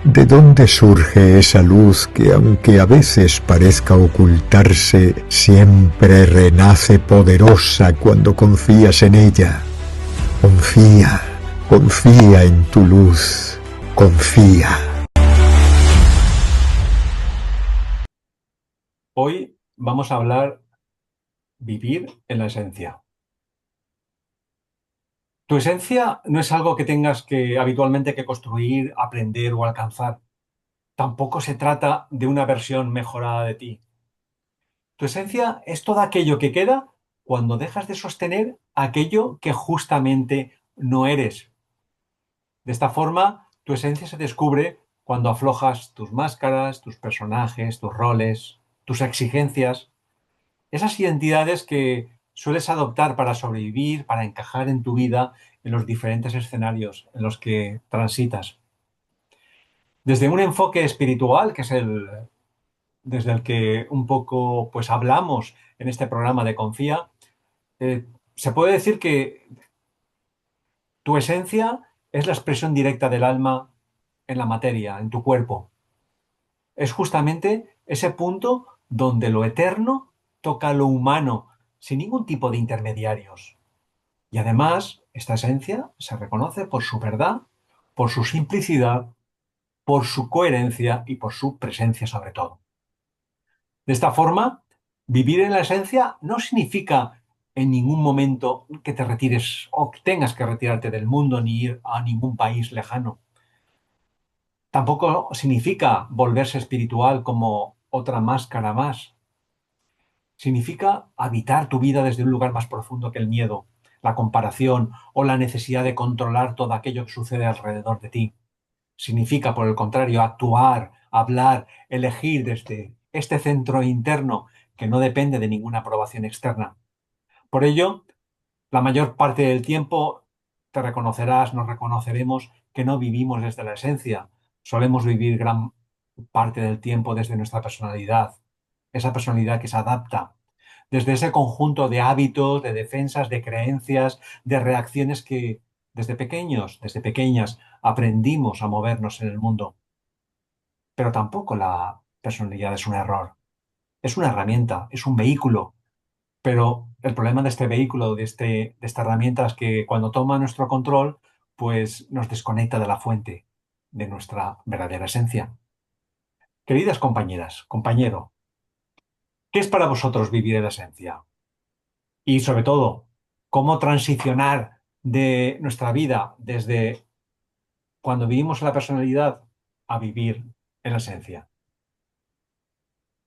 ¿De dónde surge esa luz que, aunque a veces parezca ocultarse, siempre renace poderosa cuando confías en ella? Confía, confía en tu luz, confía. Hoy vamos a hablar vivir en la esencia. Tu esencia no es algo que tengas que habitualmente que construir, aprender o alcanzar. Tampoco se trata de una versión mejorada de ti. Tu esencia es todo aquello que queda cuando dejas de sostener aquello que justamente no eres. De esta forma, tu esencia se descubre cuando aflojas tus máscaras, tus personajes, tus roles, tus exigencias. Esas identidades que sueles adoptar para sobrevivir, para encajar en tu vida en los diferentes escenarios en los que transitas. Desde un enfoque espiritual, que es desde el que un poco pues hablamos en este programa de Confía, se puede decir que tu esencia es la expresión directa del alma en la materia, en tu cuerpo. Es justamente ese punto donde lo eterno toca lo humano, sin ningún tipo de intermediarios. Y además, esta esencia se reconoce por su verdad, por su simplicidad, por su coherencia y por su presencia sobre todo. De esta forma, vivir en la esencia no significa en ningún momento que te retires o que tengas que retirarte del mundo ni ir a ningún país lejano. Tampoco significa volverse espiritual como otra máscara más. Significa habitar tu vida desde un lugar más profundo que el miedo, la comparación o la necesidad de controlar todo aquello que sucede alrededor de ti. Significa, por el contrario, actuar, hablar, elegir desde este centro interno que no depende de ninguna aprobación externa. Por ello, la mayor parte del tiempo te reconocerás, nos reconoceremos que no vivimos desde la esencia. Solemos vivir gran parte del tiempo desde nuestra personalidad, esa personalidad que se adapta, desde ese conjunto de hábitos, de defensas, de creencias, de reacciones que desde pequeños, desde pequeñas, aprendimos a movernos en el mundo. Pero tampoco la personalidad es un error, es una herramienta, es un vehículo. Pero el problema de este vehículo, de esta herramienta, es que cuando toma nuestro control, pues nos desconecta de la fuente, de nuestra verdadera esencia. Queridas compañeras, compañero, ¿qué es para vosotros vivir en la esencia? Y sobre todo, ¿cómo transicionar de nuestra vida desde cuando vivimos la personalidad a vivir en la esencia?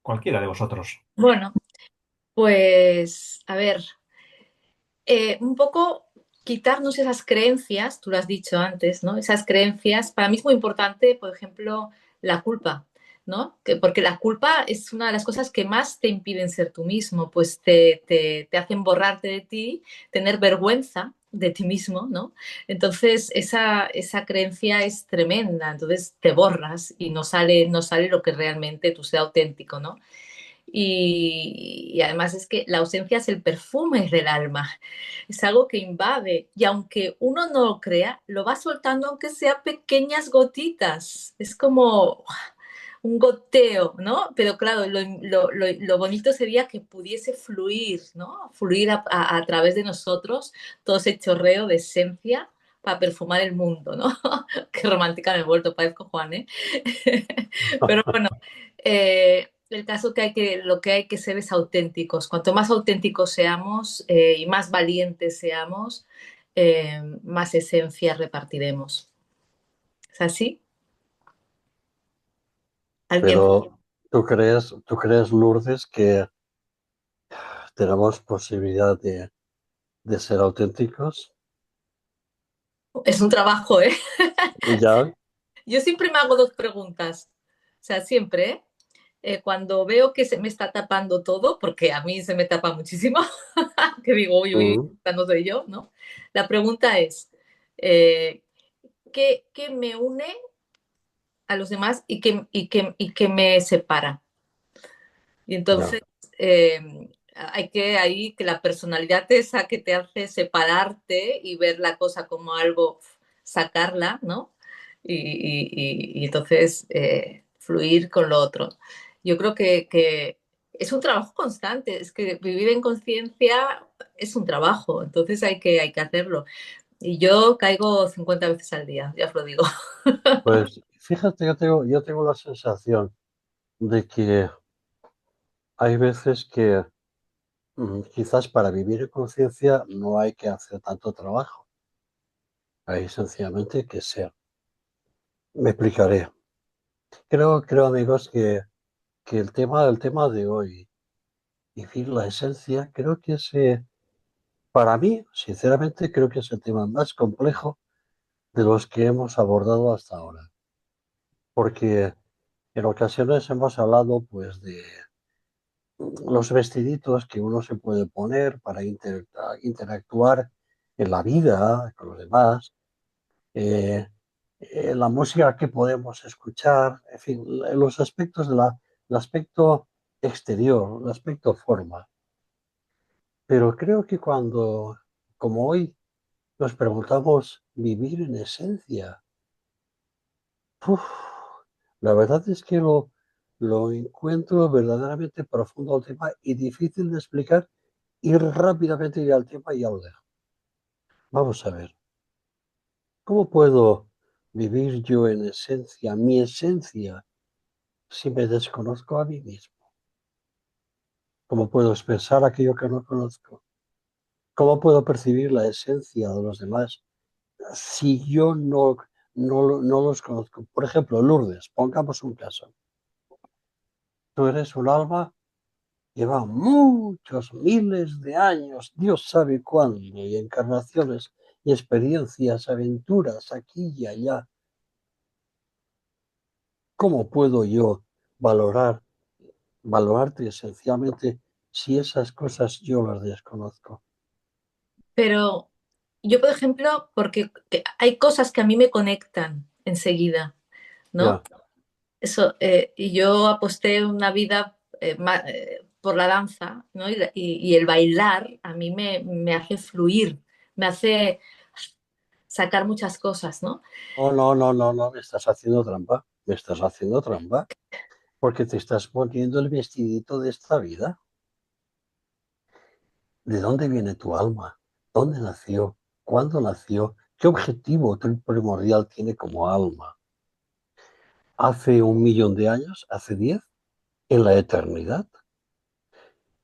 Cualquiera de vosotros. Bueno, pues a ver, un poco quitarnos esas creencias, tú lo has dicho antes, ¿no? Esas creencias, para mí es muy importante, por ejemplo, la culpa, ¿no? Porque la culpa es una de las cosas que más te impiden ser tú mismo, pues te hacen borrarte de ti, tener vergüenza de ti mismo, ¿no? Entonces, esa creencia es tremenda, entonces te borras y no sale lo que realmente tú sea auténtico, ¿no? Y además es que la ausencia es el perfume del alma, es algo que invade y aunque uno no lo crea, lo va soltando aunque sea pequeñas gotitas, es como un goteo, ¿no? Pero claro, lo bonito sería que pudiese fluir, ¿no? Fluir a través de nosotros todo ese chorreo de esencia para perfumar el mundo, ¿no? Qué romántica me he vuelto, parezco Juan, ¿eh? Pero bueno, el caso lo que hay que ser es auténticos. Cuanto más auténticos seamos y más valientes seamos, más esencia repartiremos. ¿Es así? ¿Alguien? Pero ¿tú crees, Lourdes, que tenemos posibilidad de ser auténticos? Es un trabajo, ¿eh? Ya. Yo siempre me hago dos preguntas. O sea, siempre, ¿eh? Cuando veo que se me está tapando todo, porque a mí se me tapa muchísimo, que digo, uy, uy, Mm. esta no soy yo, ¿no? La pregunta es, eh, ¿qué me une a los demás y qué me separa? Y Ya. entonces hay que ahí que la personalidad esa que te hace separarte y ver la cosa como algo, sacarla, ¿no? y entonces fluir con lo otro. Yo creo que es un trabajo constante, es que vivir en conciencia es un trabajo, entonces hay que hacerlo. Y yo caigo 50 veces al día, ya os lo digo. Pues fíjate, yo tengo la sensación de que hay veces que quizás para vivir en conciencia no hay que hacer tanto trabajo, hay sencillamente que ser. Me explicaré. Creo amigos, que el tema de hoy, vivir la esencia, creo que para mí, sinceramente, creo que es el tema más complejo de los que hemos abordado hasta ahora. Porque en ocasiones hemos hablado pues de los vestiditos que uno se puede poner para interactuar en la vida con los demás, eh, la música que podemos escuchar, en fin, los aspectos el aspecto exterior, el aspecto forma. Pero creo que como hoy, nos preguntamos vivir en esencia, uf, la verdad es que lo encuentro verdaderamente profundo al tema y difícil de explicar y rápidamente ir al tema y ya lo dejo. Vamos a ver, ¿cómo puedo vivir yo en esencia, mi esencia, si me desconozco a mí mismo? ¿Cómo puedo expresar aquello que no conozco? ¿Cómo puedo percibir la esencia de los demás si yo no los conozco? Por ejemplo, Lourdes, pongamos un caso. Tú eres un alma, lleva muchos miles de años, Dios sabe cuándo, y encarnaciones y experiencias, aventuras aquí y allá. ¿Cómo puedo yo valorar, valorarte esencialmente si esas cosas yo las desconozco? Pero yo, por ejemplo, porque hay cosas que a mí me conectan enseguida, ¿no? Ya. Eso, y yo aposté una vida por la danza, ¿no? Y el bailar a mí me hace fluir, me hace sacar muchas cosas, ¿no? Oh, no, no, no, no, me estás haciendo trampa, me estás haciendo trampa, porque te estás poniendo el vestidito de esta vida. ¿De dónde viene tu alma? ¿Dónde nació? ¿Cuándo nació? ¿Qué objetivo primordial tiene como alma? ¿Hace 1 millón de años? ¿Hace 10? ¿En la eternidad?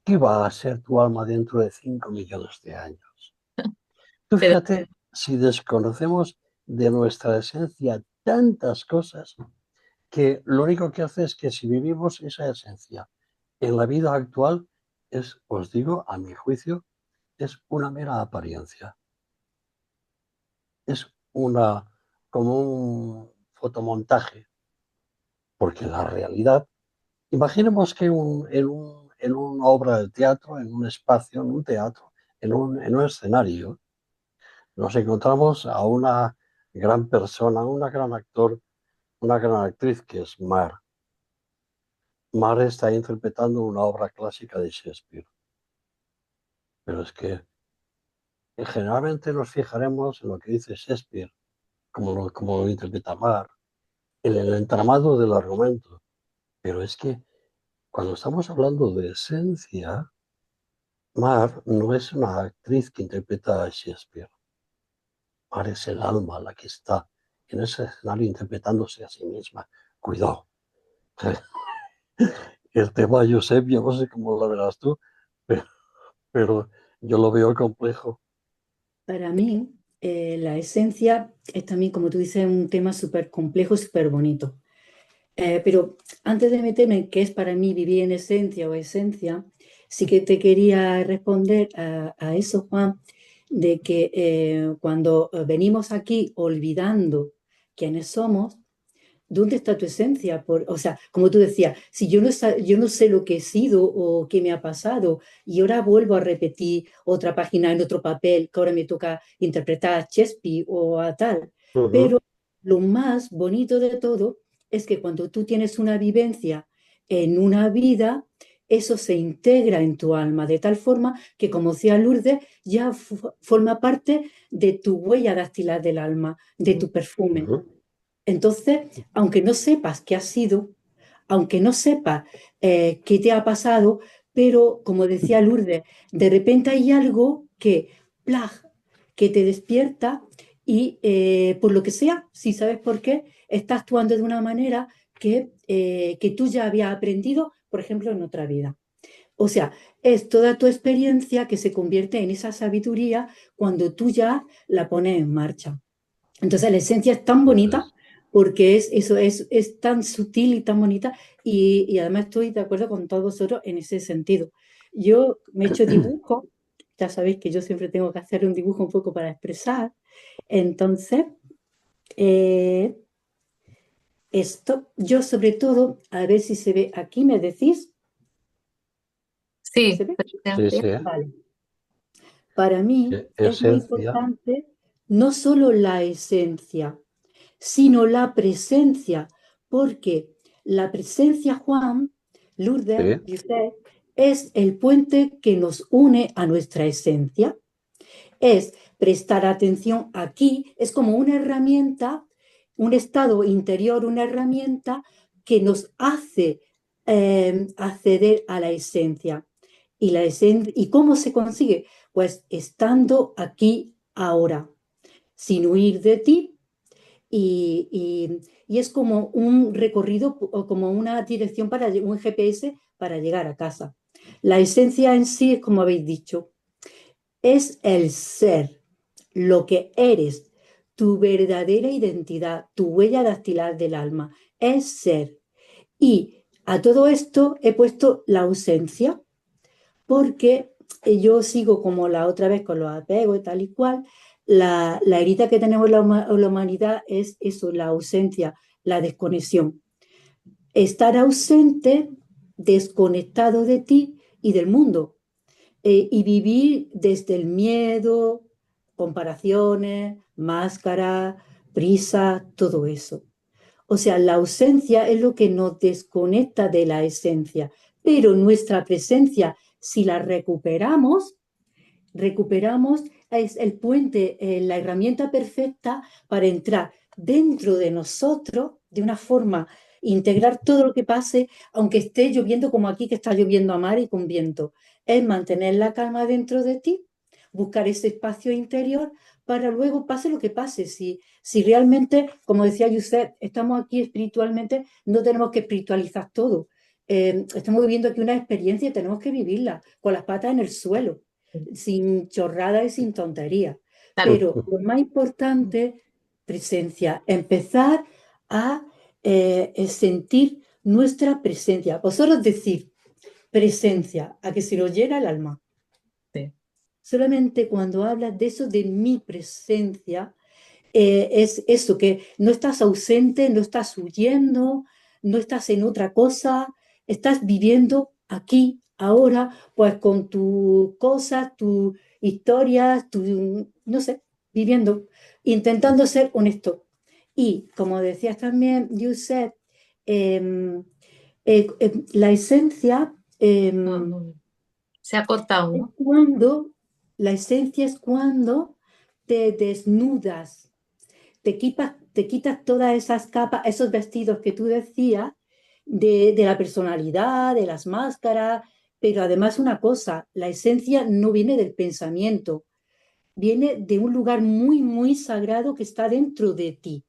¿Qué va a ser tu alma dentro de 5 millones de años? Tú Pero, fíjate, si desconocemos de nuestra esencia tantas cosas, que lo único que hace es que si vivimos esa esencia en la vida actual, os digo, a mi juicio, es una mera apariencia. Es como un fotomontaje, porque la realidad, imaginemos que en una obra de teatro, en un espacio, en un teatro, en un escenario, nos encontramos a una gran persona, una gran actor, una gran actriz que es Mar. Mar está interpretando una obra clásica de Shakespeare, pero es que generalmente nos fijaremos en lo que dice Shakespeare, como lo interpreta Mar, en el entramado del argumento, pero es que cuando estamos hablando de esencia, Mar no es una actriz que interpreta a Shakespeare. Mar es el alma la que está en ese escenario interpretándose a sí misma. Cuidado. El tema, Josep, yo no sé cómo lo verás tú, pero, pero yo lo veo complejo. Para mí, la esencia es también, como tú dices, un tema súper complejo, súper bonito. Pero antes de meterme en qué es para mí vivir en esencia o esencia, sí que te quería responder a eso, Juan, de que cuando venimos aquí olvidando quiénes somos, ¿dónde está tu esencia? O sea, como tú decías, si yo no sé lo que he sido o qué me ha pasado y ahora vuelvo a repetir otra página en otro papel que ahora me toca interpretar a Shakespeare o a tal, Ujú. pero lo más bonito de todo es que cuando tú tienes una vivencia en una vida, eso se integra en tu alma de tal forma que, como decía Lourdes, ya forma parte de tu huella dactilar del alma, de tu perfume. Ujú. Entonces, aunque no sepas qué has sido, aunque no sepas qué te ha pasado, pero como decía Lourdes, de repente hay algo que, ¡plag!, que te despierta y por lo que sea, si sabes por qué, estás actuando de una manera que tú ya habías aprendido, por ejemplo, en otra vida. O sea, es toda tu experiencia que se convierte en esa sabiduría cuando tú ya la pones en marcha. Entonces la esencia es tan bonita porque es tan sutil y tan bonita y además estoy de acuerdo con todos vosotros en ese sentido. Yo me he hecho dibujo, ya sabéis que yo siempre tengo que hacer un dibujo un poco para expresar, entonces eh, esto, yo sobre todo, a ver si se ve aquí, me decís, Sí, ¿se ve? Sí, sí. Vale. Para mí es muy Esencia. importante no solo la esencia, sino la presencia, porque la presencia, Juan, Lourdes, Sí, y usted, es el puente que nos une a nuestra esencia. Es prestar atención aquí, es como una herramienta, un estado interior, una herramienta que nos hace acceder a la esencia. ¿Y cómo se consigue? Pues estando aquí ahora, sin huir de ti, y es como un recorrido o como una dirección para un GPS para llegar a casa. La esencia en sí es como habéis dicho, es el ser, lo que eres, tu verdadera identidad, tu huella dactilar del alma, es ser. Y a todo esto he puesto la ausencia, porque yo sigo como la otra vez con los apegos y tal y cual. La herida que tenemos la humanidad es eso, la ausencia, la desconexión. Estar ausente, desconectado de ti y del mundo. Y vivir desde el miedo, comparaciones, máscara, prisa, todo eso. O sea, la ausencia es lo que nos desconecta de la esencia, pero nuestra presencia, si la recuperamos es el puente, la herramienta perfecta para entrar dentro de nosotros de una forma, integrar todo lo que pase, aunque esté lloviendo como aquí que está lloviendo a mar y con viento. Es mantener la calma dentro de ti, buscar ese espacio interior para luego pase lo que pase. Si realmente, como decía Yusef, estamos aquí espiritualmente, no tenemos que espiritualizar todo. Estamos viviendo aquí una experiencia y tenemos que vivirla con las patas en el suelo, sin chorradas y sin tonterías. claro. Pero lo más importante, presencia, empezar a sentir nuestra presencia. Vosotros decir presencia, a que se lo llena el alma. Sí. Solamente cuando hablas de eso, de mi presencia, es eso, que no estás ausente, no estás huyendo, no estás en otra cosa, estás viviendo aquí, ahora, pues con tus cosas, tus historias, no sé, viviendo, intentando ser honesto. Y como decías también, Yusef, la esencia No, no. Se ha cortado, es ¿no? cuando, la esencia es cuando te desnudas, te quitas todas esas capas, esos vestidos que tú decías de la personalidad, de las máscaras, pero además una cosa, la esencia no viene del pensamiento, viene de un lugar muy, muy sagrado que está dentro de ti.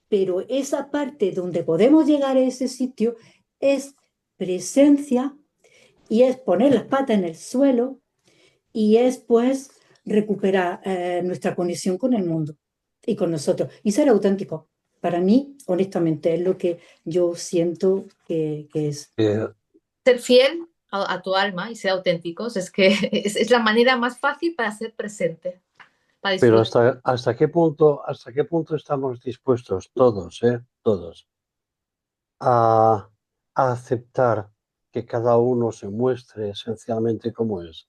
Pero esa parte donde podemos llegar a ese sitio es presencia y es poner las patas en el suelo y es pues recuperar nuestra conexión con el mundo y con nosotros y ser auténtico. Para mí, honestamente, es lo que yo siento que es. Ser fiel a tu alma y ser auténticos es que es la manera más fácil para ser presente, para pero disfrutar. hasta qué punto estamos dispuestos todos, todos, a, a aceptar que cada uno se muestre esencialmente como es.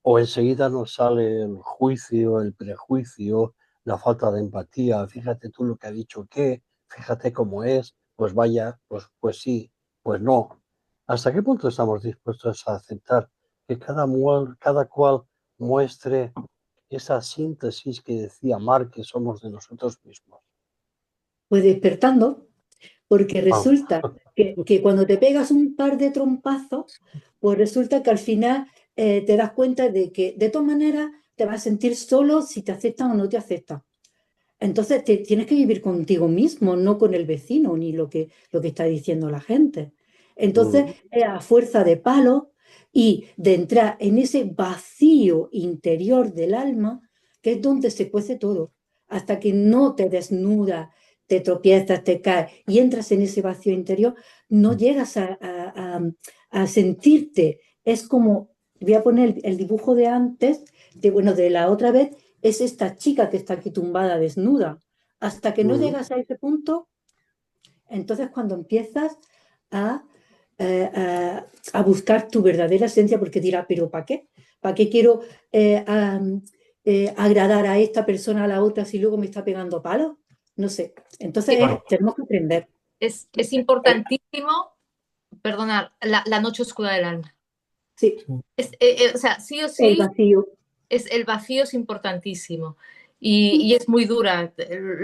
O enseguida nos sale el juicio, el prejuicio, la falta de empatía. Fíjate tú lo que ha dicho que, fíjate cómo es, pues vaya, pues sí, pues no. ¿Hasta qué punto estamos dispuestos a aceptar que cada cual muestre esa síntesis que decía Marx que somos de nosotros mismos? pues despertando, porque Wow. resulta que cuando te pegas un par de trompazos, pues resulta que al final te das cuenta de que de todas maneras te vas a sentir solo si te aceptan o no te aceptan. Entonces tienes que vivir contigo mismo, no con el vecino ni lo que está diciendo la gente. Entonces, Mm, a fuerza de palos y de entrar en ese vacío interior del alma, que es donde se cuece todo, hasta que no te desnudas, te tropiezas, te caes y entras en ese vacío interior, no llegas a sentirte. Es como, voy a poner el dibujo de antes, bueno, de la otra vez, es esta chica que está aquí tumbada desnuda. Hasta que no mm. llegas a ese punto, entonces cuando empiezas a, eh, a, a buscar tu verdadera esencia, porque dirá, pero ¿para qué? ¿Para qué quiero agradar a esta persona, a la otra, si luego me está pegando palos? No sé. Entonces Sí, Claro. tenemos que aprender. es Eh, importantísimo, perdonar, la noche oscura del alma. Sí, O sea, sí o el sí, vacío. el vacío es importantísimo y es muy dura.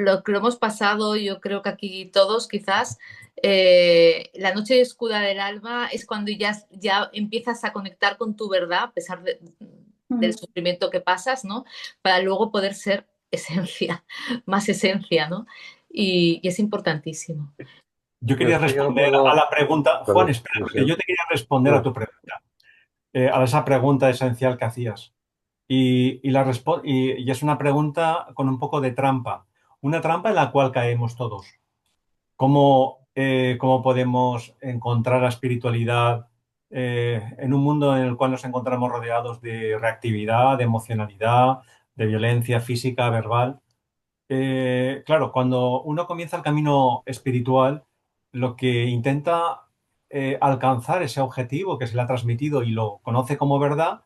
Lo que lo hemos pasado, yo creo que aquí todos quizás, la noche oscura del alma es cuando ya empiezas a conectar con tu verdad, a pesar del sufrimiento que pasas, ¿no? Para luego poder ser esencia, más esencia, ¿no? Y es importantísimo. yo Pero quería sí que no responder a puedo. la pregunta, Juan, Perdón, espera, porque Luciano. yo te quería responder a No, tu pregunta, a esa pregunta esencial que hacías. Y es una pregunta con un poco de trampa, una trampa en la cual caemos todos. ¿Cómo podemos encontrar la espiritualidad en un mundo en el cual nos encontramos rodeados de reactividad, de emocionalidad, de violencia física, verbal? Claro, cuando uno comienza el camino espiritual, lo que intenta alcanzar ese objetivo que se le ha transmitido y lo conoce como verdad,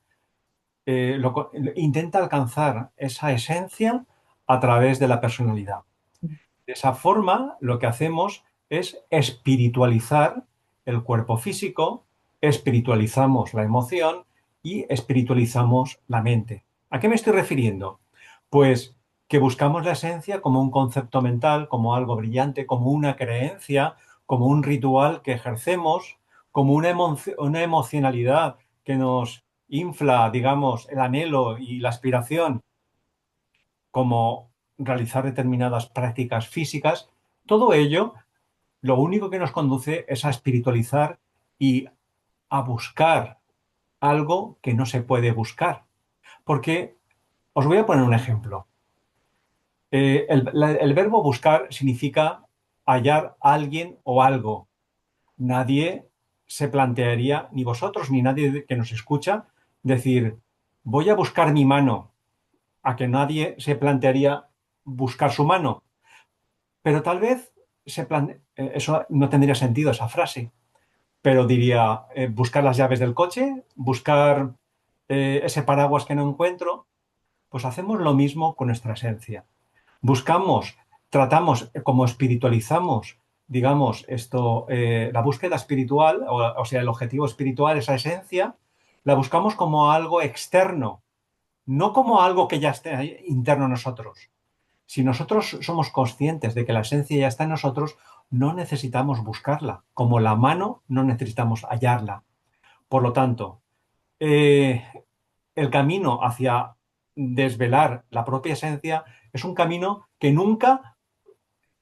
intenta alcanzar esa esencia a través de la personalidad. De esa forma, lo que hacemos es espiritualizar el cuerpo físico, espiritualizamos la emoción y espiritualizamos la mente. ¿A qué me estoy refiriendo? Pues que buscamos la esencia como un concepto mental, como algo brillante, como una creencia, como un ritual que ejercemos, como una emocionalidad que nos infla, digamos, el anhelo y la aspiración, como realizar determinadas prácticas físicas. Todo ello, lo único que nos conduce es a espiritualizar y a buscar algo que no se puede buscar. Porque os voy a poner un ejemplo. El verbo buscar significa hallar a alguien o algo. Nadie se plantearía, ni vosotros ni nadie que nos escucha, decir, voy a buscar mi mano, a que nadie se plantearía buscar su mano. Pero tal vez eso no tendría sentido, esa frase, pero diría, buscar las llaves del coche, buscar ese paraguas que no encuentro, pues hacemos lo mismo con nuestra esencia. Buscamos, tratamos, como espiritualizamos, digamos, la búsqueda espiritual, o sea, el objetivo espiritual, esa esencia, la buscamos como algo externo, no como algo que ya esté ahí interno en nosotros. Si nosotros somos conscientes de que la esencia ya está en nosotros, no necesitamos buscarla. Como la mano, no necesitamos hallarla. Por lo tanto, eh, el camino hacia desvelar la propia esencia es un camino que nunca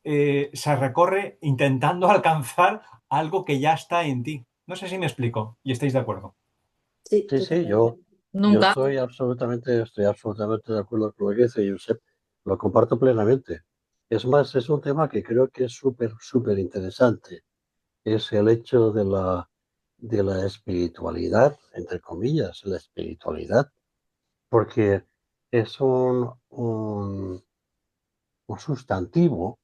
se recorre intentando alcanzar algo que ya está en ti. No sé si me explico y estáis de acuerdo. Sí, sí, sí, totalmente. yo Nunca. estoy absolutamente de acuerdo con lo que dice Josep. Lo comparto plenamente. Es más, es un tema que creo que es súper, súper interesante. Es el hecho de la espiritualidad, entre comillas, la espiritualidad, porque es un sustantivo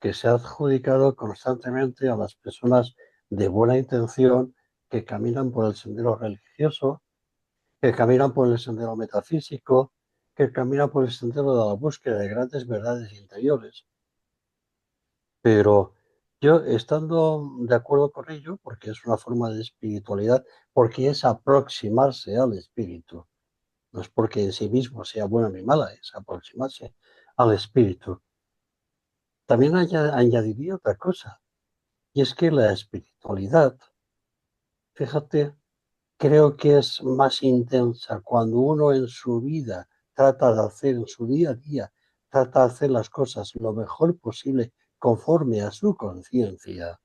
que se ha adjudicado constantemente a las personas de buena intención que caminan por el sendero religioso, que caminan por el sendero metafísico, que caminan por el sendero de la búsqueda de grandes verdades interiores. Pero yo, estando de acuerdo con ello, porque es una forma de espiritualidad, porque es aproximarse al espíritu, no es porque en sí mismo sea buena ni mala, es aproximarse al espíritu. también añadiría otra cosa, y es que la espiritualidad, fíjate, creo que es más intensa cuando uno en su vida trata de hacer, en su día a día, trata de hacer las cosas lo mejor posible conforme a su conciencia,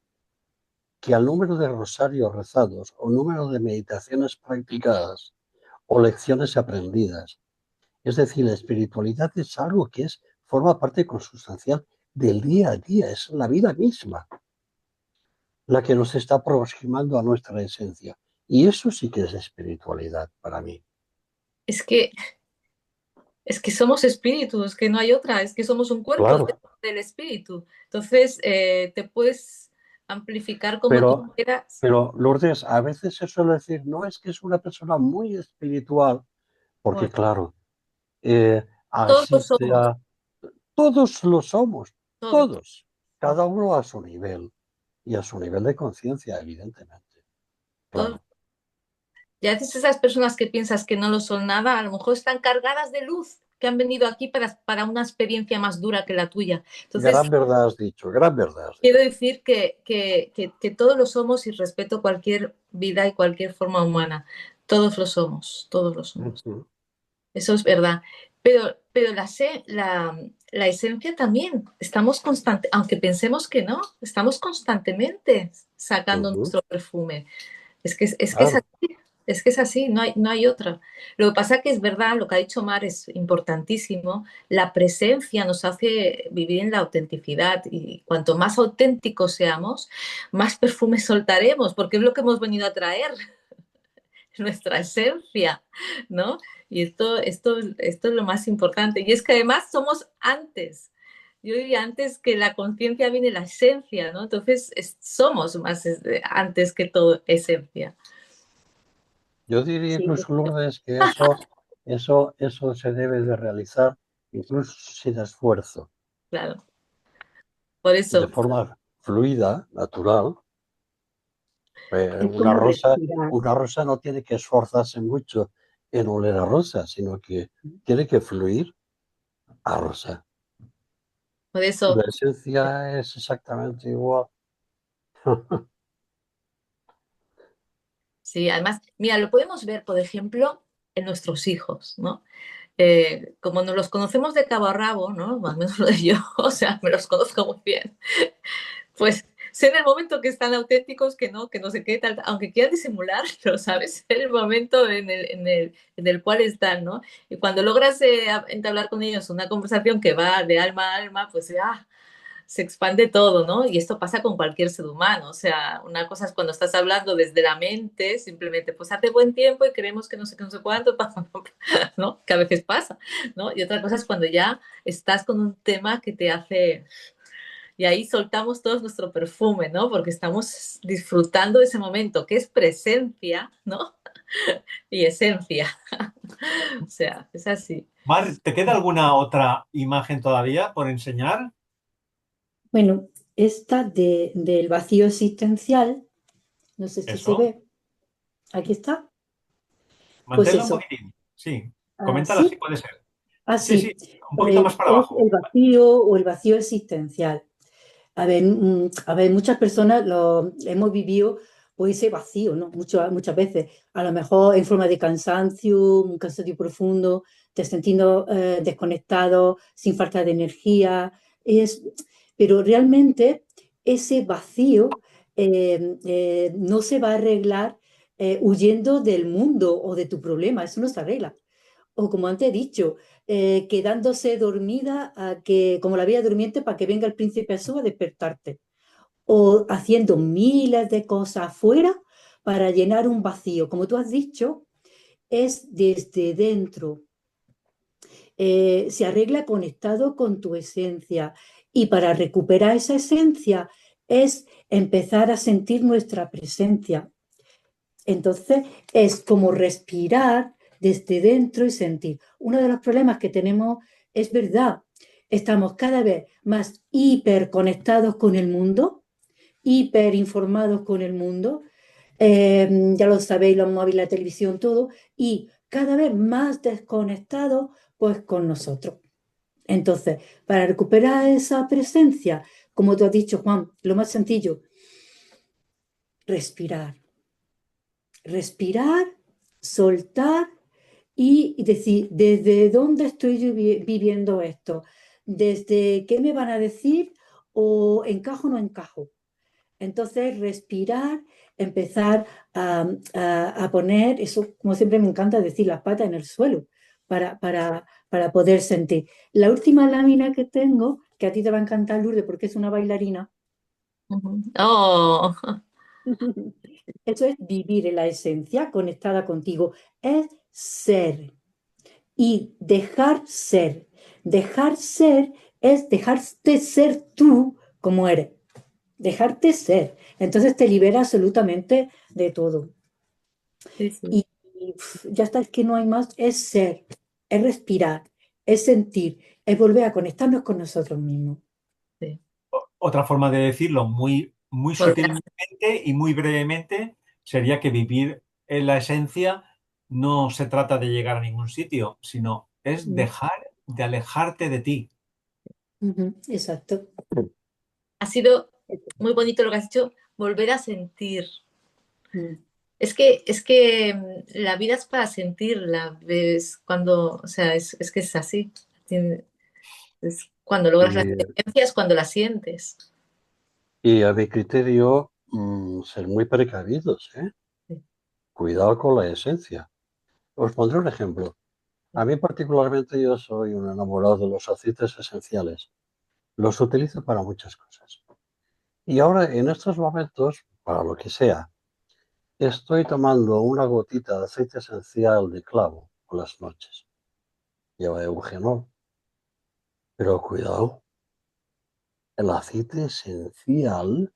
que al número de rosarios rezados o número de meditaciones practicadas o lecciones aprendidas. Es decir, la espiritualidad es algo que forma parte consustancial del día a día, es la vida misma la que nos está aproximando a nuestra esencia. Y eso sí que es espiritualidad para mí. Es que, es que somos espíritus, es que no hay otra, es que somos un cuerpo Claro, del espíritu. Entonces, te puedes amplificar como tú pero, quieras. pero Lourdes, a veces se suele decir, no, es que es una persona muy espiritual, porque Bueno, claro, todos lo asiste somos, a... Todos lo somos, todos. todos, cada uno a su nivel y a su nivel de conciencia, evidentemente. Todos. Claro. Y a veces esas personas que piensas que no lo son nada, a lo mejor están cargadas de luz, que han venido aquí para una experiencia más dura que la tuya. Entonces, Gran verdad has dicho, gran verdad has quiero dicho. decir que todos lo somos y respeto cualquier vida y cualquier forma humana. Todos lo somos, todos lo somos. Ujú, Eso es verdad. Pero la esencia también, estamos constantes, aunque pensemos que no, estamos constantemente sacando ujú, nuestro perfume. Es que es claro. así, es que es así, no hay otra. Lo que pasa que es verdad, lo que ha dicho Mar es importantísimo, la presencia nos hace vivir en la autenticidad y cuanto más auténticos seamos, más perfume soltaremos, porque es lo que hemos venido a traer, nuestra esencia, ¿no? Y esto es lo más importante. Y es que además somos antes. Yo diría antes que la conciencia viene la esencia, ¿no? Entonces somos más antes que todo esencia. Yo diría Sí, incluso, Lourdes, que eso se debe de realizar incluso sin esfuerzo, Claro. Por de eso, forma fluida, natural. es Una como rosa, respirar. una rosa no tiene que esforzarse mucho en oler a rosa, sino que tiene que fluir a rosa. por Y la eso, esencia es exactamente igual. sí, además, mira, lo podemos ver, por ejemplo, en nuestros hijos, ¿no? Como nos los conocemos de cabo a rabo, ¿no? Al menos lo de yo, o sea, me los conozco muy bien. Pues sé en el momento que están auténticos, que no sé qué, tal, aunque quieran disimular, pero sabes, sé el momento en el cual están, ¿no? Y cuando logras entablar con ellos una conversación que va de alma a alma, pues se expande todo, ¿no? Y esto pasa con cualquier ser humano. O sea, una cosa es cuando estás hablando desde la mente, simplemente, pues hace buen tiempo y creemos que no sé qué, no sé cuánto, ¿no? Que a veces pasa, ¿no? Y otra cosa es cuando ya estás con un tema que te hace y ahí soltamos todo nuestro perfume, ¿no? Porque estamos disfrutando de ese momento, que es presencia, ¿no? Y esencia. O sea, es así. Mar, ¿te queda alguna otra imagen todavía por enseñar? Bueno, esta del vacío existencial, no sé si se Eso. ve, aquí está. Pues Manténla un eso, poquitín. Sí. Coméntala si así, puede ser. Sí, sí. así. Un poquito más para Es abajo. el vacío o el vacío existencial. A ver, muchas personas lo hemos vivido pues ese vacío, ¿no? Muchas veces, a lo mejor en forma de cansancio, un cansancio profundo, te sintiendo desconectado, sin falta de energía, pero realmente ese vacío no se va a arreglar huyendo del mundo o de tu problema, eso no se arregla. O como antes he dicho, quedándose dormida como la bella durmiente para que venga el príncipe azul a despertarte. O haciendo miles de cosas afuera para llenar un vacío. Como tú has dicho, es desde dentro. Se arregla conectado con tu esencia. Y para recuperar esa esencia es empezar a sentir nuestra presencia. Entonces, es como respirar desde dentro y sentir. Uno de los problemas que tenemos es verdad, estamos cada vez más hiperconectados con el mundo, hiperinformados con el mundo, ya lo sabéis, los móviles, la televisión, todo, y cada vez más desconectados pues con nosotros. Entonces, para recuperar esa presencia, como tú has dicho, Juan, lo más sencillo, respirar. Respirar, soltar y decir, ¿desde dónde estoy yo viviendo esto? ¿Desde qué me van a decir o encajo o no encajo? Entonces, respirar, empezar a poner, eso como siempre me encanta decir, las patas en el suelo para poder sentir. La última lámina que tengo, que a ti te va a encantar, Lourdes, porque es una bailarina, Ujú. Oh, eso es vivir en la esencia conectada contigo, es ser y dejar ser. Dejar ser es dejarte ser tú como eres. Dejarte ser. Entonces te libera absolutamente de todo. sí, sí, Y ya está, es que no hay más, es ser, es respirar, es sentir, es volver a conectarnos con nosotros mismos. sí. Otra forma de decirlo muy Volver a- sutilmente y muy brevemente sería que vivir en la esencia no se trata de llegar a ningún sitio, sino es dejar de alejarte de ti. Ujú, exacto. Ha sido muy bonito lo que has dicho, volver a sentir. Mm. La vida es para sentirla, es cuando, o sea, es que es así. Es cuando logras la Y, experiencia es cuando la sientes. y a mi criterio, ser muy precavidos, ¿eh? Sí, Cuidado con la esencia. Os pondré un ejemplo. A mí particularmente yo soy un enamorado de los aceites esenciales. Los utilizo para muchas cosas. Y ahora, en estos momentos, para lo que sea, estoy tomando una gotita de aceite esencial de clavo por las noches. Lleva eugenol, pero cuidado, el aceite esencial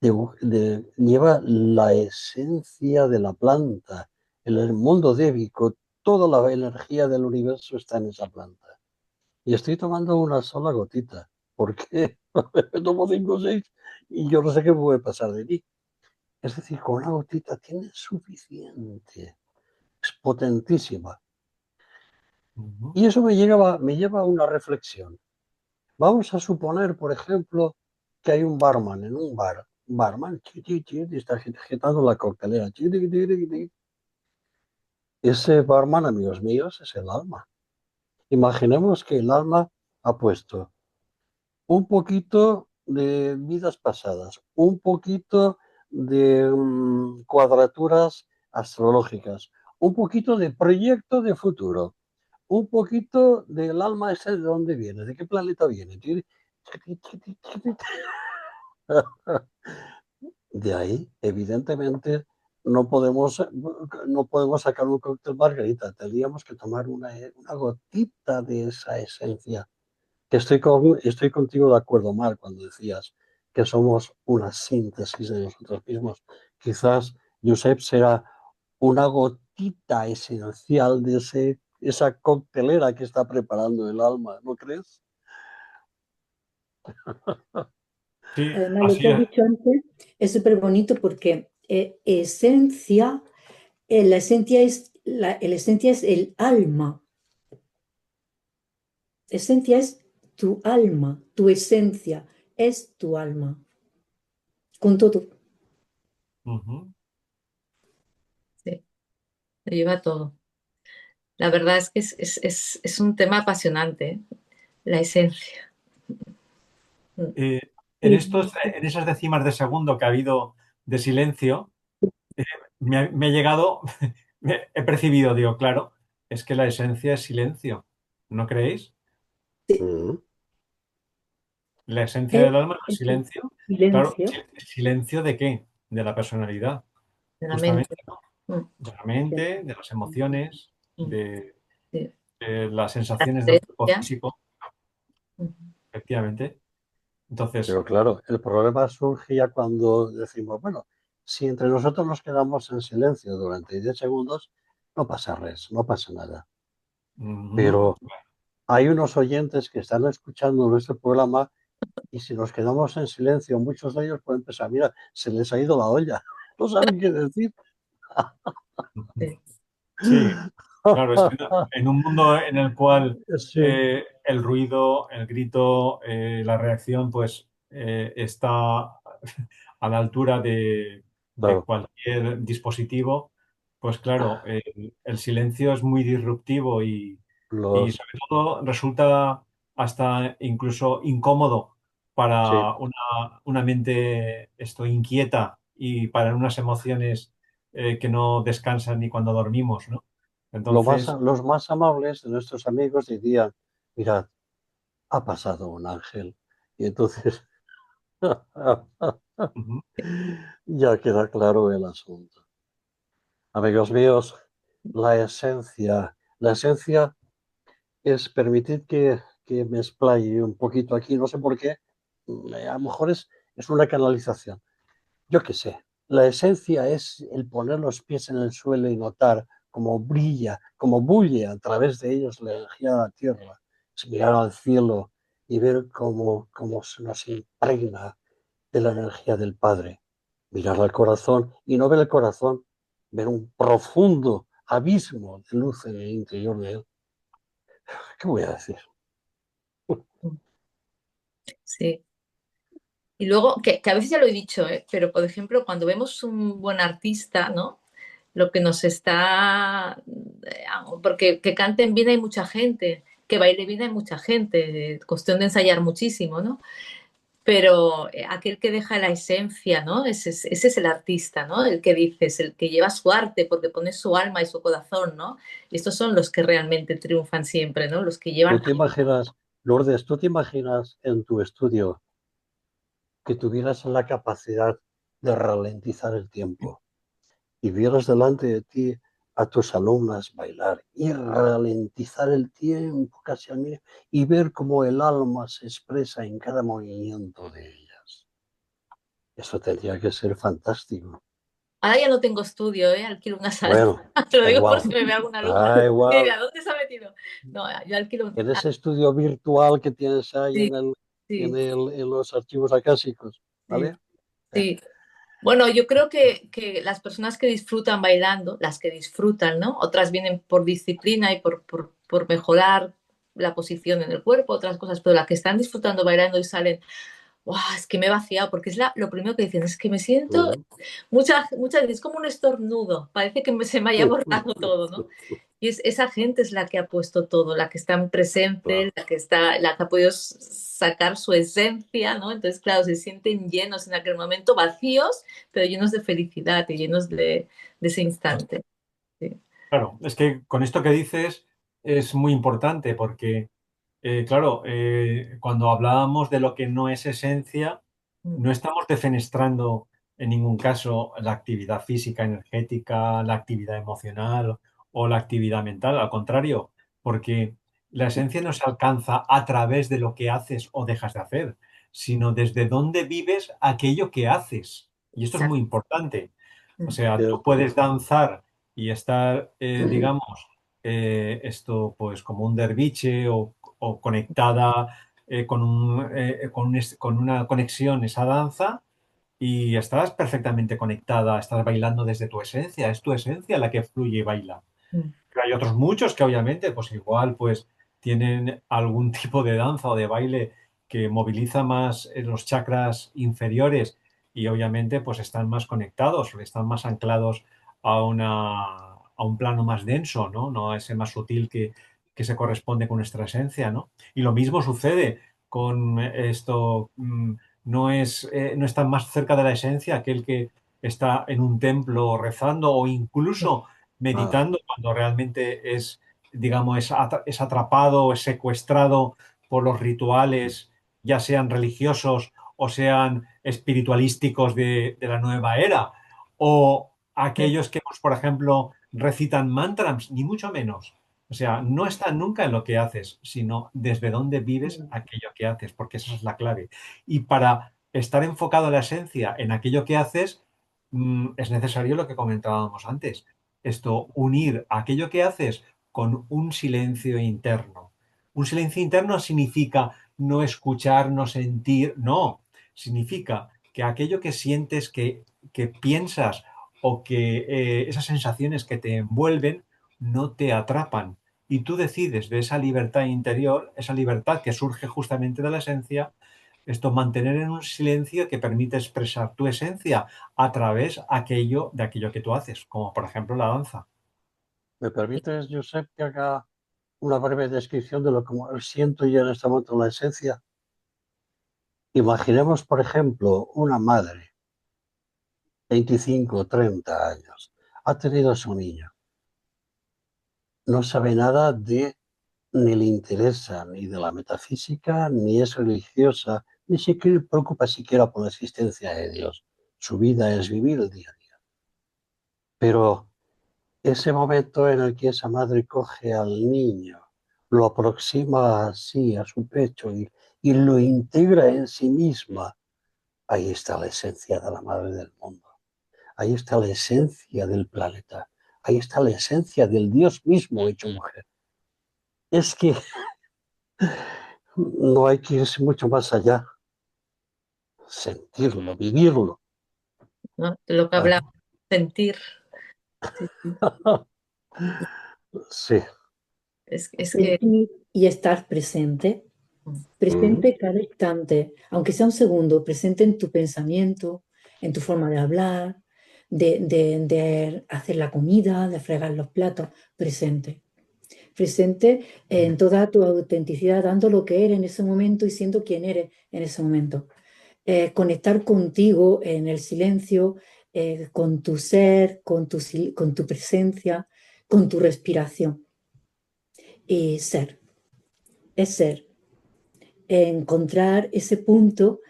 lleva la esencia de la planta. En el mundo débico, toda la energía del universo está en esa planta. Y estoy tomando una sola gotita. ¿Por qué? Me tomo 5 o 6 y yo no sé qué puede pasar de mí. Es decir, con una gotita tienes suficiente. Es potentísima. Ujú. Y eso me lleva a una reflexión. Vamos a suponer, por ejemplo, que hay un barman en un bar. Un barman, y está agitando la coctelera. Ese barman, amigos míos, es el alma. Imaginemos que el alma ha puesto un poquito de vidas pasadas, un poquito de cuadraturas astrológicas, un poquito de proyecto de futuro, un poquito del alma ese de dónde viene, de qué planeta viene. De ahí, evidentemente, no podemos, no podemos sacar un cóctel margarita, tendríamos que tomar una gotita de esa esencia. Que estoy contigo de acuerdo, Mar, cuando decías que somos una síntesis de nosotros mismos. Quizás Josep será una gotita esencial de esa coctelera que está preparando el alma, ¿no crees? Sí, Además, lo así que has es. dicho antes es súper bonito porque esencia, la esencia es el alma. Esencia es tu alma, tu esencia es tu alma, con todo. Ujú. sí, lo lleva todo. La verdad es que es un tema apasionante, ¿eh? La esencia. Mm. Eh, Y en esas décimas de segundo que ha habido de silencio, eh, me ha llegado, he percibido, digo, claro, es que la esencia es silencio, ¿no creéis? Mm. La esencia es del alma es eso, silencio. Claro, silencio ¿silencio de qué? De la personalidad, De la mente. justamente, ¿no? Mm, De la mente, de las emociones, mm, sí. de las La sensaciones del cuerpo esencia. físico, Mm. efectivamente. Entonces, Pero claro, el problema surge ya cuando decimos, bueno, si entre nosotros nos quedamos en silencio durante 10 segundos, no pasa res, no pasa nada. ujú, Pero hay unos oyentes que están escuchando nuestro programa y si nos quedamos en silencio, muchos de ellos pueden pensar, mira, se les ha ido la olla, no saben qué decir. ujú. Sí. Sí, Claro, es que en un mundo en el cual Sí, el ruido, el grito, la reacción, pues está a la altura de claro, cualquier dispositivo, pues claro, el silencio es muy disruptivo y los, sobre todo resulta hasta incluso incómodo sí. para una mente inquieta y para unas emociones que no descansan ni cuando dormimos, ¿no? Entonces, Los más amables de nuestros amigos dirían, mirad, ha pasado un ángel. Y entonces ujú, ya queda claro el asunto. Amigos míos, la esencia es permitir que me explaye un poquito aquí, no sé por qué, a lo mejor es una canalización. Yo qué sé, la esencia es el poner los pies en el suelo y notar cómo brilla, cómo bulle a través de ellos la energía de la tierra. Es mirar al cielo y ver cómo se nos impregna de la energía del Padre. Mirar al corazón y no ver el corazón, ver un profundo abismo de luz en el interior de él. ¿Qué voy a decir? Sí. Y luego, que a veces ya lo he dicho, ¿eh? Pero por ejemplo, cuando vemos un buen artista, ¿no? Lo que nos está, porque que canten bien hay mucha gente, que baile bien hay mucha gente, cuestión de ensayar muchísimo, ¿no? Pero aquel que deja la esencia, ¿no? Ese es el artista, ¿no? El que dices, el que lleva su arte porque pone su alma y su corazón, ¿no? Y estos son los que realmente triunfan siempre, ¿no? Los que ¿Tú llevan... te imaginas, Lourdes, tú te imaginas en tu estudio que tuvieras la capacidad de ralentizar el tiempo y vieras delante de ti a tus alumnas bailar y ralentizar el tiempo casi al mínimo y ver cómo el alma se expresa en cada movimiento de ellas? Eso tendría que ser fantástico. Ahora ya no tengo estudio, ¿eh? Alquilo una sala. Bueno, Te lo da digo por igual, si me ve algún alumno. da igual. Mira, ¿dónde se ha metido? No, yo alquilo... En ese estudio virtual que tienes ahí Sí, sí, en los archivos acásicos, sí, ¿vale? Eh, sí. Bueno, yo creo que las personas que disfrutan bailando, las que disfrutan, ¿no? Otras vienen por disciplina y por mejorar la posición en el cuerpo, otras cosas, pero las que están disfrutando bailando y salen, ¡guau! Es que me he vaciado, porque es lo primero que dicen, es que me siento, ujú. muchas veces, es como un estornudo, parece que se me haya borrado todo, ¿no? Y esa gente es la que ha puesto todo, la que está en presente, Claro. la que ha podido sacar su esencia, ¿no? Entonces, claro, se sienten llenos en aquel momento, vacíos, pero llenos de felicidad y llenos de ese instante. Sí. claro, es que con esto que dices es muy importante porque, claro, cuando hablábamos de lo que no es esencia, Mm. no estamos defenestrando en ningún caso la actividad física, energética, la actividad emocional o la actividad mental. Al contrario, porque la esencia no se alcanza a través de lo que haces o dejas de hacer, sino desde dónde vives aquello que haces. Y esto es muy Exacto. importante. O Mm. sea, tú Cierto. puedes danzar y estar, digamos, pues como un derviche o conectada con una conexión, esa danza, y estás perfectamente conectada, estás bailando desde tu esencia, es tu esencia la que fluye y baila. Mm. Pero hay otros muchos que obviamente, pues igual, pues tienen algún tipo de danza o de baile que moviliza más los chakras inferiores y obviamente pues están más conectados, están más anclados a un plano más denso, ¿no? No a ese más sutil que se corresponde con nuestra esencia, ¿no? Y lo mismo sucede con esto, no está más cerca de la esencia aquel que está en un templo rezando o incluso Ah, meditando cuando realmente digamos, es atrapado, es secuestrado por los rituales, ya sean religiosos o sean espiritualísticos de la nueva era, o aquellos que, pues, por ejemplo, recitan mantras, ni mucho menos. O sea, no está nunca en lo que haces, sino desde dónde vives Mm. aquello que haces, porque esa es la clave. Y para estar enfocado en la esencia, en aquello que haces, es necesario lo que comentábamos antes, unir aquello que haces con un silencio interno. Un silencio interno significa no escuchar, no sentir, no, significa que aquello que sientes, que piensas o que esas sensaciones que te envuelven, no te atrapan. Y tú decides de esa libertad interior, esa libertad que surge justamente de la esencia, esto mantener en un silencio que permite expresar tu esencia a través de aquello que tú haces, como por ejemplo la danza. ¿Me permites, Josep, que haga una breve descripción de lo que siento yo en este momento la esencia? Imaginemos, por ejemplo, una madre, 25 o 30 años, ha tenido a su niño, no sabe nada ni le interesa ni de la metafísica, ni es religiosa, ni siquiera le preocupa siquiera por la existencia de Dios. Su vida es vivir el día a día. Pero ese momento en el que esa madre coge al niño, lo aproxima así a su pecho y lo integra en sí misma, ahí está la esencia de la madre del mundo. Ahí está la esencia del planeta. Ahí está la esencia del Dios mismo hecho mujer. Es que no hay que irse mucho más allá. Sentirlo, vivirlo. ¿no? De lo que Ah, hablamos, sentir. Sí, sí. sí. Es que Sentir y estar presente, presente cada instante, aunque sea un segundo, presente en tu pensamiento, en tu forma de hablar, de hacer la comida, de fregar los platos, presente. Presente en toda tu autenticidad, dando lo que eres en ese momento y siendo quien eres en ese momento. Conectar contigo en el silencio, con tu ser, con tu presencia, con tu respiración. Y es ser. Encontrar ese punto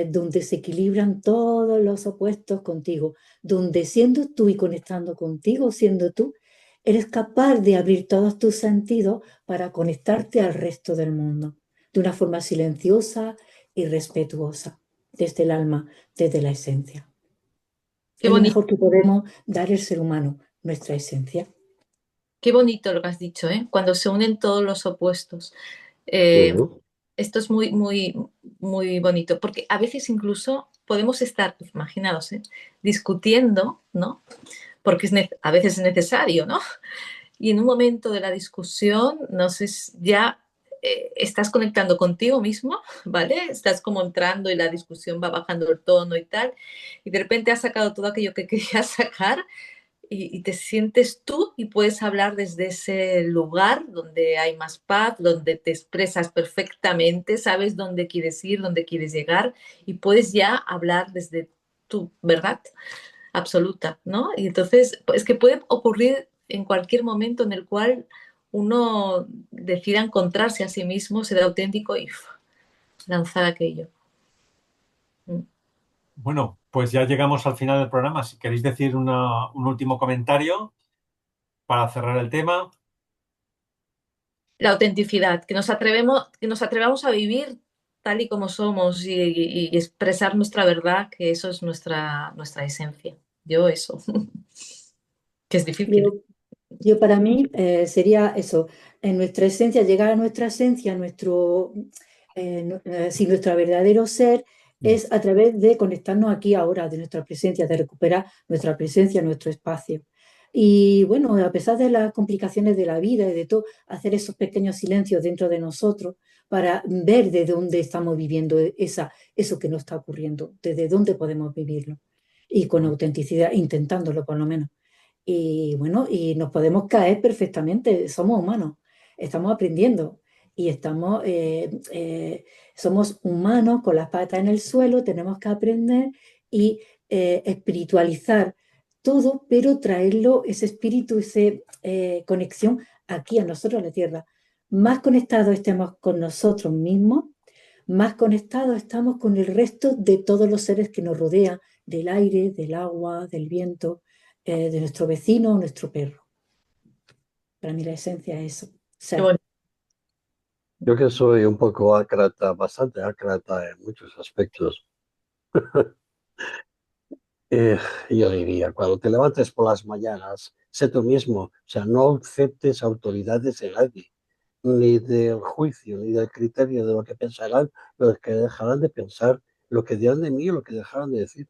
donde se equilibran todos los opuestos contigo, donde siendo tú y conectando contigo, siendo tú, eres capaz de abrir todos tus sentidos para conectarte al resto del mundo, de una forma silenciosa y respetuosa, desde el alma, desde la esencia. qué Es lo bonito, mejor que podemos dar el ser humano, nuestra esencia. qué bonito lo que has dicho, ¿eh? Cuando se unen todos los opuestos. Eh, Esto es muy, muy, muy bonito, porque a veces incluso podemos estar, imaginaos, ¿eh? Discutiendo, ¿no? Porque a veces es necesario, ¿no? Y en un momento de la discusión, no sé, ya estás conectando contigo mismo, ¿vale? Estás como entrando y la discusión va bajando el tono y tal, y de repente has sacado todo aquello que querías sacar y te sientes tú y puedes hablar desde ese lugar donde hay más paz, donde te expresas perfectamente, sabes dónde quieres ir, dónde quieres llegar y puedes ya hablar desde tu verdad absoluta, ¿no? Y entonces es que puede ocurrir en cualquier momento en el cual uno decida encontrarse a sí mismo, ser auténtico y lanzar aquello. Bueno, pues ya llegamos al final del programa. Si queréis decir un último comentario para cerrar el tema. La autenticidad, que nos atrevamos a vivir tal y como somos y expresar nuestra verdad, que eso es nuestra esencia. Yo eso, que es difícil. Yo para mí sería eso, en nuestra esencia, llegar a nuestra esencia, si nuestro verdadero ser es a través de conectarnos aquí ahora, de nuestra presencia, de recuperar nuestra presencia, nuestro espacio. Y bueno, a pesar de las complicaciones de la vida y de todo, hacer esos pequeños silencios dentro de nosotros para ver de dónde estamos viviendo eso que nos está ocurriendo, desde dónde podemos vivirlo. Y con autenticidad, intentándolo por lo menos. Y bueno, y nos podemos caer perfectamente, somos humanos, estamos aprendiendo y somos humanos con las patas en el suelo, tenemos que aprender y espiritualizar todo, pero traerlo, ese espíritu, esa conexión aquí a nosotros, a la tierra. Más conectados estemos con nosotros mismos, más conectados estamos con el resto de todos los seres que nos rodean, del aire, del agua, del viento, de nuestro vecino o nuestro perro. Para mí la esencia es eso, Qué ser. bonito. Yo que soy un poco ácrata, bastante ácrata en muchos aspectos, eh, yo diría, cuando te levantes por las mañanas, sé tú mismo, o sea, no aceptes autoridades de nadie, ni del juicio, ni del criterio de lo que pensarán, lo que dejarán de pensar, lo que dirán de mí o lo que dejarán de decir.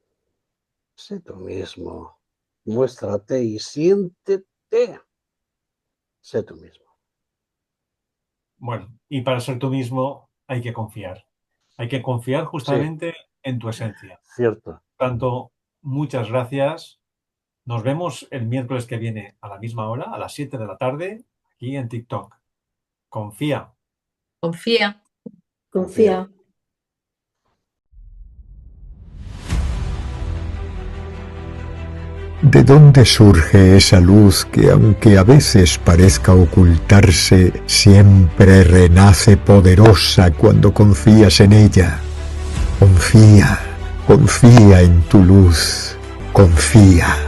Sé tú mismo, muéstrate y siéntete. sé tú mismo. Bueno, y para ser tú mismo hay que confiar. Hay que confiar justamente en tu esencia. Cierto. Por tanto, muchas gracias. Nos vemos el miércoles que viene a la misma hora, a las 7 de la tarde, aquí en TikTok. Confía. Confía. Confía. ¿De dónde surge esa luz que, aunque a veces parezca ocultarse, siempre renace poderosa cuando confías en ella? Confía, confía en tu luz, confía.